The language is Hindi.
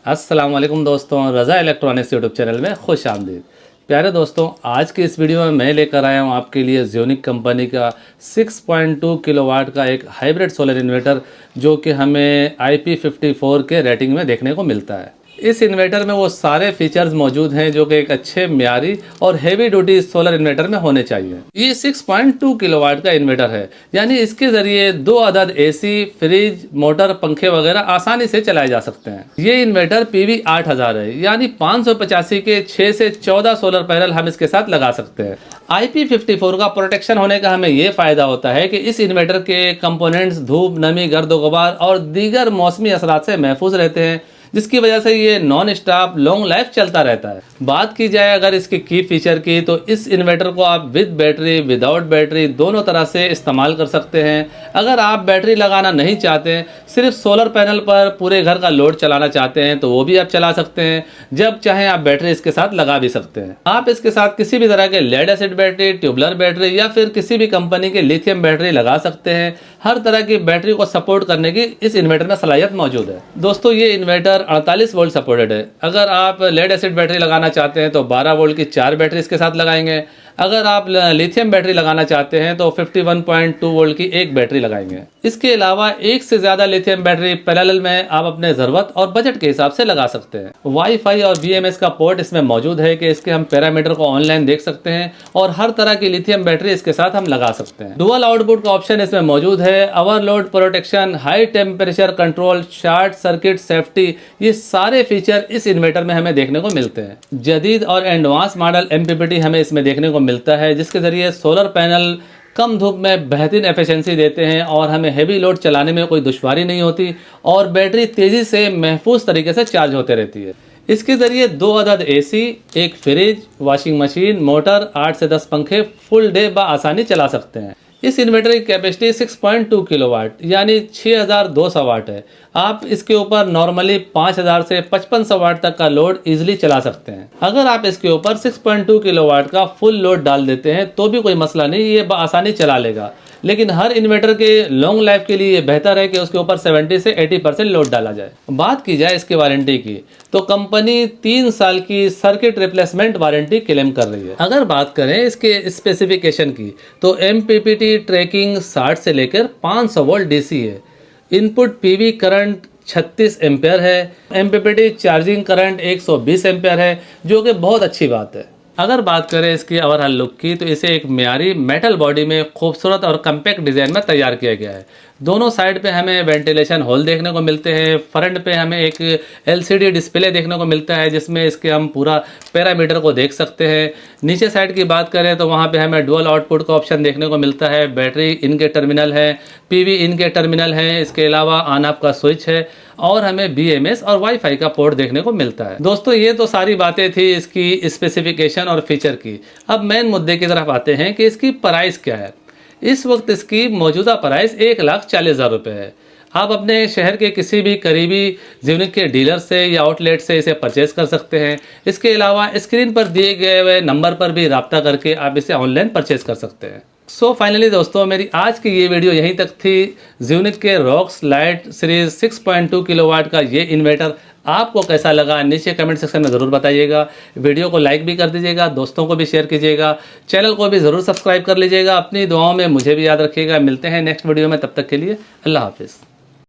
अस्सलाम वालेकुम दोस्तों, रज़ा इलेक्ट्रॉनिक्स यूट्यूब चैनल में खुश आमदीद। प्यारे दोस्तों, आज की इस वीडियो में मैं लेकर आया हूँ आपके लिए ज़्यूनिक कंपनी का 6.2 किलोवाट का एक हाइब्रिड सोलर इन्वर्टर, जो कि हमें IP54 के रेटिंग में देखने को मिलता है। इस इन्वर्टर में वो सारे फीचर्स मौजूद हैं जो कि एक अच्छे म्यारी और हेवी ड्यूटी सोलर इन्वर्टर में होने चाहिए। ये 6.2 किलोवाट का इन्वर्टर है, यानी इसके जरिए 2 अदद AC, फ्रिज, मोटर, पंखे वगैरह आसानी से चलाए जा सकते हैं। ये इन्वर्टर PV 8000 है, यानी 585 के 6 से 14 सोलर पैनल हम इसके साथ लगा सकते हैं। IP54 का प्रोटेक्शन होने का हमें ये फायदा होता है कि इस इन्वर्टर के कंपोनेंट्स धूप, नमी, गर्द, गुबार और दीगर मौसमी असरात से महफूज रहते हैं, जिसकी वजह से ये नॉन स्टॉप लॉन्ग लाइफ चलता रहता है। बात की जाए अगर इसके की फीचर की, तो इस इन्वर्टर को आप विद बैटरी, विदाउट बैटरी दोनों तरह से इस्तेमाल कर सकते हैं। अगर आप बैटरी लगाना नहीं चाहते, सिर्फ सोलर पैनल पर पूरे घर का लोड चलाना चाहते हैं, तो वो भी आप चला सकते हैं। जब चाहें आप बैटरी इसके साथ लगा भी सकते हैं। आप इसके साथ किसी भी तरह के lead acid battery, tubular battery या फिर किसी भी कंपनी के लिथियम बैटरी लगा सकते हैं। हर तरह की बैटरी को सपोर्ट करने की इस इन्वर्टर में सलाहियत मौजूद है। दोस्तों, ये इन्वर्टर 48 वोल्ट सपोर्टेड है। अगर आप लेड एसिड बैटरी लगाना चाहते हैं तो 12 वोल्ट की 4 बैटरी इसके साथ लगाएंगे। अगर आप लिथियम बैटरी लगाना चाहते हैं तो 51.2 वोल्ट की एक बैटरी लगाएंगे। इसके अलावा एक से ज्यादा लिथियम बैटरी पैरेलल में आप अपने जरूरत और बजट के हिसाब से लगा सकते हैं। वाईफाई और BMS का पोर्ट इसमें मौजूद है कि इसके हम पैरामीटर को ऑनलाइन देख सकते हैं और हर तरह की लिथियम बैटरी इसके साथ हम लगा सकते हैं। डुअल आउटपुट का ऑप्शन इसमें मौजूद है। Overload protection, high temperature control, short circuit safety, ये सारे फीचर इस इन्वर्टर में हमें देखने को मिलते हैं। जदीद और एडवांस मॉडल MPPT हमें इसमें देखने को मिलता है, जिसके जरिए सोलर पैनल कम धूप में बेहतरीन एफिशिएंसी देते हैं और हमें हेवी लोड चलाने में कोई दुश्वारी नहीं होती और बैटरी तेजी से महफूज तरीके से चार्ज होते रहती है। इसके जरिए 2 अदद AC, एक फ्रिज, वॉशिंग मशीन, मोटर, 8 से 10 पंखे फुल डे आसानी चला सकते हैं। इस इन्वर्टर की कैपेसिटी 6.2 किलोवाट यानी 6200 वाट है। आप इसके ऊपर नॉर्मली 5000 से 5500 वाट तक का लोड इजीली चला सकते हैं। अगर आप इसके ऊपर 6.2 किलोवाट का फुल लोड डाल देते हैं तो भी कोई मसला नहीं, ये आसानी चला लेगा। लेकिन हर इन्वर्टर के लॉन्ग लाइफ के लिए बेहतर है कि उसके ऊपर 70 से 80% लोड डाला जाए। बात की जाए इसकी वारंटी की, तो कंपनी 3 साल की सर्किट रिप्लेसमेंट वारंटी क्लेम कर रही है। अगर बात करें इसके स्पेसिफिकेशन की, तो MPPT ट्रैकिंग 60 से लेकर 500 वोल्ट DC है। इनपुट PV करंट 36 एम्पेयर है। MPPT चार्जिंग करंट 120 एम्पेयर है, जो कि बहुत अच्छी बात है। अगर बात करें इसकी ओवरऑल लुक की, तो इसे एक म्यारी मेटल बॉडी में खूबसूरत और कम्पैक्ट डिज़ाइन में तैयार किया गया है। दोनों साइड पे हमें वेंटिलेशन होल देखने को मिलते हैं। फ्रंट पे हमें एक LCD डिस्प्ले देखने को मिलता है, जिसमें इसके हम पूरा पैरामीटर को देख सकते हैं। नीचे साइड की बात करें तो वहाँ पे हमें डुअल आउटपुट का ऑप्शन देखने को मिलता है। बैटरी इनके टर्मिनल है, PV इनके टर्मिनल हैं। इसके अलावा ऑन ऑफ का स्विच है और हमें BMS और वाईफाई का पोर्ट देखने को मिलता है। दोस्तों, ये तो सारी बातें थी इसकी स्पेसिफिकेशन और फीचर की। अब मेन मुद्दे की तरफ आते हैं कि इसकी प्राइस क्या है। इस वक्त इसकी मौजूदा प्राइस 1,40,000 रुपये है। आप अपने शहर के किसी भी करीबी ज़्यूनिक के डीलर से या आउटलेट से इसे परचेज कर सकते हैं। इसके अलावा स्क्रीन पर दिए गए हुए नंबर पर भी रब्ता करके आप इसे ऑनलाइन परचेज कर सकते हैं। सो फाइनली दोस्तों, मेरी आज की ये वीडियो यहीं तक थी। ज़्यूनिक के रॉक्स लाइट सीरीज 6.2 किलोवाट का ये इन्वर्टर आपको कैसा लगा, नीचे कमेंट सेक्शन में ज़रूर बताइएगा। वीडियो को लाइक भी कर दीजिएगा, दोस्तों को भी शेयर कीजिएगा, चैनल को भी ज़रूर सब्सक्राइब कर लीजिएगा। अपनी दुआओं में मुझे भी याद रखिएगा। मिलते हैं नेक्स्ट वीडियो में, तब तक के लिए अल्लाह हाफिज़।